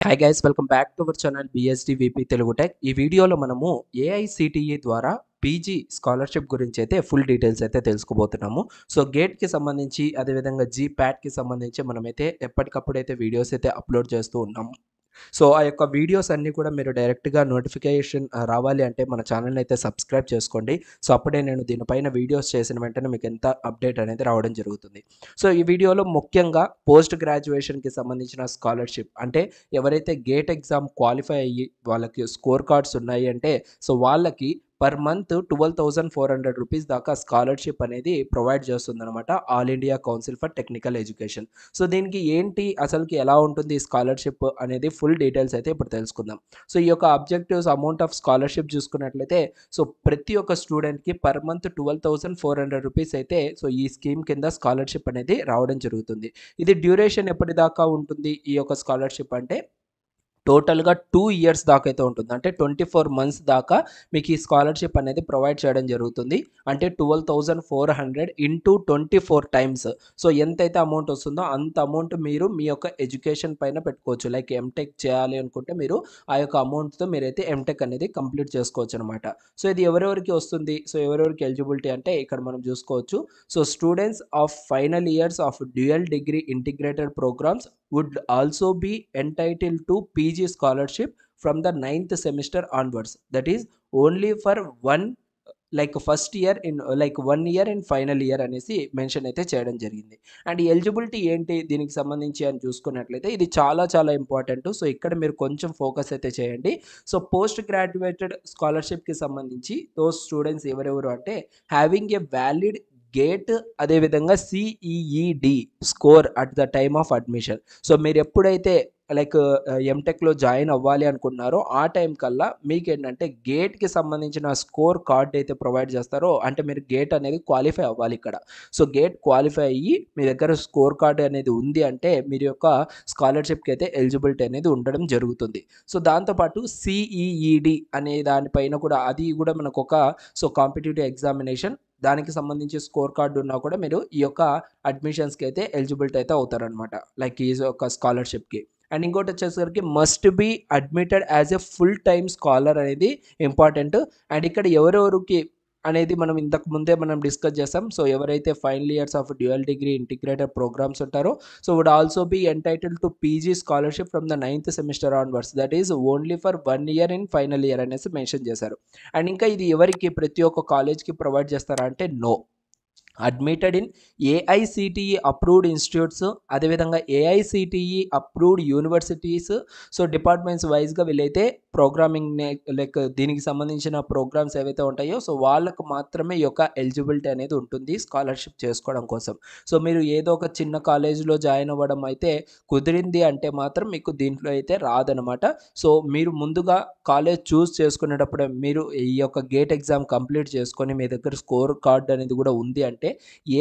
Hi guys, welcome back to our channel BSD VP Telugu tech. ఈ వీడియోలో మనము AICTE ద్వారా పీజీ స్కాలర్షిప్ గురించి అయితే ఫుల్ డీటెయిల్స్ అయితే తెలుసుకోబోతున్నాము. సో గేట్కి సంబంధించి అదేవిధంగా జీప్యాట్కి సంబంధించి మనమైతే ఎప్పటికప్పుడు అయితే వీడియోస్ అయితే అప్లోడ్ చేస్తూ ఉన్నాము. సో ఆ యొక్క వీడియోస్ అన్నీ కూడా మీరు డైరెక్ట్గా నోటిఫికేషన్ రావాలి అంటే మన ఛానల్ని అయితే సబ్స్క్రైబ్ చేసుకోండి. సో అప్పుడే నేను దీనిపైన వీడియోస్ చేసిన వెంటనే మీకు ఎంత అప్డేట్ అనేది రావడం జరుగుతుంది. సో ఈ వీడియోలో ముఖ్యంగా పోస్ట్ గ్రాడ్యుయేషన్కి సంబంధించిన స్కాలర్షిప్, అంటే ఎవరైతే గేట్ ఎగ్జామ్ క్వాలిఫై అయ్యి వాళ్ళకి స్కోర్ కార్డ్స్ ఉన్నాయి అంటే సో వాళ్ళకి పర్ మంత్ 12,400 రూపీస్ దాకా స్కాలర్షిప్ అనేది ప్రొవైడ్ చేస్తుందన్నమాట all India council for technical education. So దీనికి ఏంటి, అసలుకి ఎలా ఉంటుంది ఈ స్కాలర్షిప్ అనేది ఫుల్ డీటెయిల్స్ అయితే ఇప్పుడు తెలుసుకుందాం. సో ఈ యొక్క అబ్జెక్టివ్స్, అమౌంట్ ఆఫ్ స్కాలర్షిప్ చూసుకున్నట్లయితే సో ప్రతి ఒక్క స్టూడెంట్కి పర్ మంత్ 12,400 రూపీస్ అయితే సో ఈ స్కీమ్ కింద స్కాలర్షిప్ అనేది రావడం జరుగుతుంది. ఇది డ్యూరేషన్ ఎప్పటిదాకా ఉంటుంది ఈ యొక్క స్కాలర్షిప్ అంటే టోటల్గా 2 ఇయర్స్ దాకా అయితే ఉంటుంది. అంటే 24 మంత్స్ దాకా మీకు ఈ స్కాలర్షిప్ అనేది ప్రొవైడ్ చేయడం జరుగుతుంది. అంటే 12,400 ఇంటూ 24 టైమ్స్. సో ఎంతైతే అమౌంట్ వస్తుందో అంత అమౌంట్ మీరు మీ యొక్క ఎడ్యుకేషన్ పైన పెట్టుకోవచ్చు. లైక్ ఎంటెక్ చేయాలి అనుకుంటే మీరు ఆ యొక్క అమౌంట్తో మీరైతే ఎంటెక్ అనేది కంప్లీట్ చేసుకోవచ్చు అనమాట. సో ఇది ఎవరెవరికి వస్తుంది, సో ఎవరెవరికి ఎలిజిబిలిటీ అంటే ఇక్కడ మనం చూసుకోవచ్చు. So students of final years of dual degree integrated programs would also be entitled to PG scholarship from the 9th semester onwards. That is only for one, like first year in like 1 year in final year అనేసి mention అయితే చేయడం జరిగింది. And eligibility ఏంటి దీనికి సంబంధించి అని చూసుకున్నట్లయితే ఇది చాలా చాలా ఇంపార్టెంట్. సో ఇక్కడ మీరు కొంచెం ఫోకస్ అయితే చేయండి. సో పోస్ట్ గ్రాడ్యుయేటెడ్ స్కాలర్షిప్కి సంబంధించి దోస్ స్టూడెంట్స్ ఎవరెవరు అంటే హ్యావింగ్ ఏ వ్యాలిడ్ గేట్ అదేవిధంగా CEED score at the time of admission. So మీరు ఎప్పుడైతే లైక్ ఎంటెక్లో జాయిన్ అవ్వాలి అనుకున్నారో ఆ టైం కల్లా మీకు ఏంటంటే గేట్కి సంబంధించిన స్కోర్ కార్డ్ అయితే ప్రొవైడ్ చేస్తారో, అంటే మీరు గేట్ అనేది క్వాలిఫై అవ్వాలి ఇక్కడ. సో గేట్ క్వాలిఫై అయ్యి మీ దగ్గర స్కోర్ కార్డ్ అనేది ఉంది అంటే మీరు యొక్క స్కాలర్షిప్కి అయితే ఎలిజిబిలిటీ అనేది ఉండడం జరుగుతుంది. సో దాంతోపాటు సిఈఈడి అనే దానిపైన కూడా అది కూడా మనకు ఒక సో కాంపిటేటివ్ ఎగ్జామినేషన్, దానికి సంబంధించి స్కోర్ కార్డు ఉన్నా కూడా మీరు ఈ యొక్క అడ్మిషన్స్కి అయితే ఎలిజిబిలిటీ అయితే అవుతారనమాట, లైక్ ఈ యొక్క స్కాలర్షిప్కి. అండ్ ఇంకోటి వచ్చేసరికి must be admitted as a full time scholar అనేది ఇంపార్టెంట్. అండ్ ఇక్కడ ఎవరెవరికి అనేది మనం ఇంతకు ముందే మనం డిస్కస్ చేసాం. సో ఎవరైతే final years of dual degree integrated programs ఉంటారో so would also be entitled to PG scholarship from the 9th semester onwards, that is only for 1 year in final year అనేసి మెన్షన్ చేశారు. And ఇంకా ఇది ఎవరికి ప్రతి ఒక్క కాలేజ్కి ప్రొవైడ్ చేస్తారా అంటే no, admitted in AICTE approved institutes అదేవిధంగా AICTE approved universities. So departments వైజ్గా వీళ్ళైతే ప్రోగ్రామింగ్ లైక్ దీనికి సంబంధించిన ప్రోగ్రామ్స్ ఏవైతే ఉంటాయో సో వాళ్ళకు మాత్రమే ఈ యొక్క ఎలిజిబిలిటీ అనేది ఉంటుంది స్కాలర్షిప్ చేసుకోవడం కోసం. సో మీరు ఏదో ఒక చిన్న కాలేజీలో జాయిన్ అవ్వడం అయితే కుదిరింది అంటే మాత్రం మీకు దీంట్లో అయితే రాదనమాట. సో మీరు ముందుగా కాలేజ్ చూస్ చేసుకునేటప్పుడే మీరు ఈ యొక్క గేట్ ఎగ్జామ్ కంప్లీట్ చేసుకొని మీ దగ్గర స్కోర్ కార్డ్ అనేది కూడా ఉంది అంటే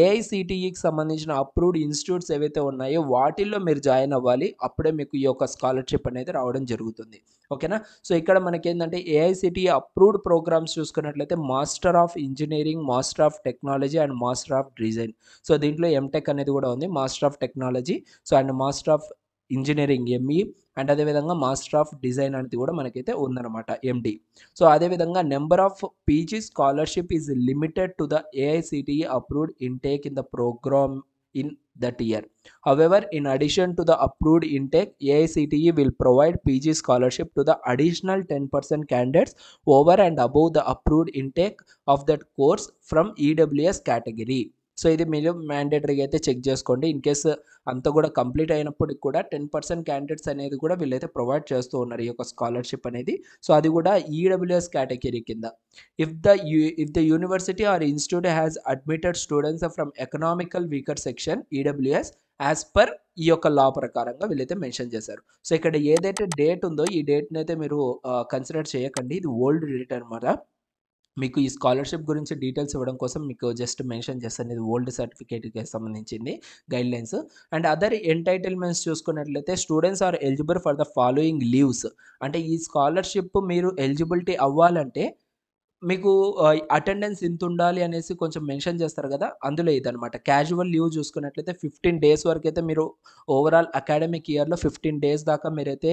ఏఐసిటిఈకి సంబంధించిన అప్రూవ్డ్ ఇన్స్టిట్యూట్స్ ఏవైతే ఉన్నాయో వాటిల్లో మీరు జాయిన్ అవ్వాలి. అప్పుడే మీకు ఈ యొక్క స్కాలర్షిప్ అనేది రావడం జరుగుతుంది. ఓకేనా. సో ఇక్కడ మనకి ఏంటంటే ఏఐసిటిఈ అప్రూవ్డ్ ప్రోగ్రామ్స్ చూసుకున్నట్లయితే master of engineering, master of technology and master of design. So దీంట్లో ఎంటెక్ అనేది కూడా ఉంది, master of technology so and master of engineering ME and అదేవిధంగా మాస్టర్ ఆఫ్ డిజైన్ అనేది కూడా మనకైతే ఉందన్నమాట ఎండి. సో అదేవిధంగా number of PG scholarship is limited to the AICTE approved intake in the program in that year. However, in addition to the approved intake, AICTE will provide PG scholarship to the additional 10% candidates over and above the approved intake of that course from EWS category. So ఇది మీరు మ్యాండేటరీగా అయితే check చేసుకోండి. In case అంతా కూడా complete అయినప్పటికి కూడా 10% candidates అనేది కూడా వీళ్ళైతే ప్రొవైడ్ చేస్తూ ఉన్నారు ఈ యొక్క స్కాలర్షిప్ అనేది. సో అది కూడా ఈడబ్ల్యూఎస్ కేటగిరీ కింద. If the university or institute has admitted students from economical weaker section EWS as per ఈ యొక్క లా ప్రకారంగా వీళ్ళైతే మెన్షన్ చేశారు. సో ఇక్కడ ఏదైతే డేట్ ఉందో ఈ డేట్ని అయితే మీరు కన్సిడర్ చేయకండి, ఇది ఓల్డ్ డేట్ అనమాట. మీకు ఈ స్కాలర్షిప్ గురించి డీటెయిల్స్ ఇవ్వడం కోసం మీకు జస్ట్ మెన్షన్ చేస్తాను, ఇది ఓల్డ్ సర్టిఫికేట్కి సంబంధించింది గైడ్లైన్స్. అండ్ అదర్ ఎంటైటిల్మెంట్స్ చూసుకున్నట్లయితే students are eligible for the following leaves. అంటే ఈ స్కాలర్షిప్ మీరు ఎలిజిబిలిటీ అవ్వాలంటే మీకు అటెండెన్స్ ఇంతుండాలి అనేసి కొంచెం మెన్షన్ చేస్తారు గదా! అందులో ఇదనమాట. క్యాజువల్ లీవ్ చూసుకున్నట్లయితే 15 డేస్ వరకైతే మీరు ఓవరాల్ అకాడమిక్ ఇయర్‌లో 15 డేస్ దాకా మీరైతే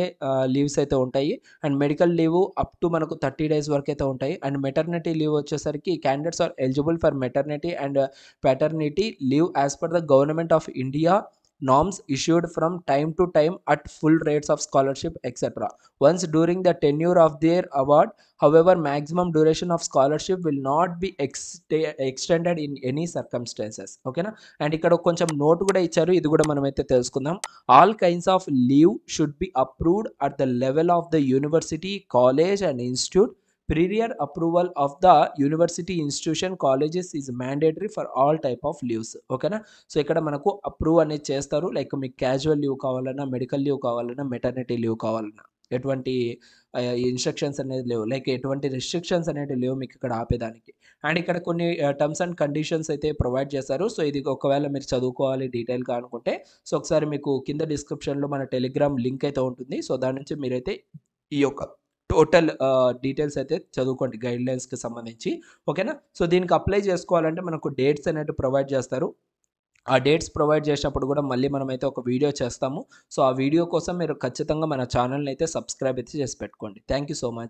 లీవ్స్ అయితే ఉంటాయి. And medical leave up to మనకు 30 డేస్ వరకైతే ఉంటాయి. అండ్ మెటర్నిటీ లీవ్ వచ్చేసరికి candidates are eligible for maternity and paternity leave as per the government of India norms issued from time to time at full rates of scholarship etc. Once during the tenure of their award. However, maximum duration of scholarship will not be extended in any circumstances. ఓకేనా. And ఇక్కడ కొంచెం note కూడా ఇచ్చారు, ఇది కూడా మనమైతే తెలుసుకుందాం. All kinds of leave should be approved at the level of the university, college and institute. Prior approval of the university, institution, colleges is mandatory for all type of leaves. ఓకేనా. So ఇక్కడ మనకు approve అనేది చేస్తారు. Like మీకు casual leave కావాలన్నా, medical leave కావాలన్నా, maternity leave కావాలన్నా ఎటువంటి ఇన్స్ట్రక్షన్స్ అనేది లేవు, లైక్ ఎటువంటి రిస్ట్రిక్షన్స్ అనేవి లేవు మీకు ఇక్కడ ఆపేదానికి. అండ్ ఇక్కడ కొన్ని టర్మ్స్ అండ్ కండిషన్స్ అయితే ప్రొవైడ్ చేశారు. సో ఇది ఒకవేళ మీరు చదువుకోవాలి డీటెయిల్గా అనుకుంటే, సో ఒకసారి మీకు కింద డిస్క్రిప్షన్లో మన టెలిగ్రామ్ లింక్ అయితే ఉంటుంది. సో దాని నుంచి మీరైతే ఈ యొక్క టోటల్ డీటెయిల్స్ అయితే చదువుకోండి గైడ్లైన్స్కి సంబంధించి. ఓకేనా. సో దీనికి అప్లై చేసుకోవాలంటే మనకు డేట్స్ అనేవి ప్రొవైడ్ చేస్తారు. ఆ డేట్స్ ప్రొవైడ్ చేసినప్పుడు కూడా మళ్ళీ మనమైతే ఒక వీడియో చేస్తాము. సో ఆ వీడియో కోసం మీరు ఖచ్చితంగా మన ఛానల్ని అయితే సబ్స్క్రైబ్ అయితే చేసి పెట్టుకోండి. Thank you so much.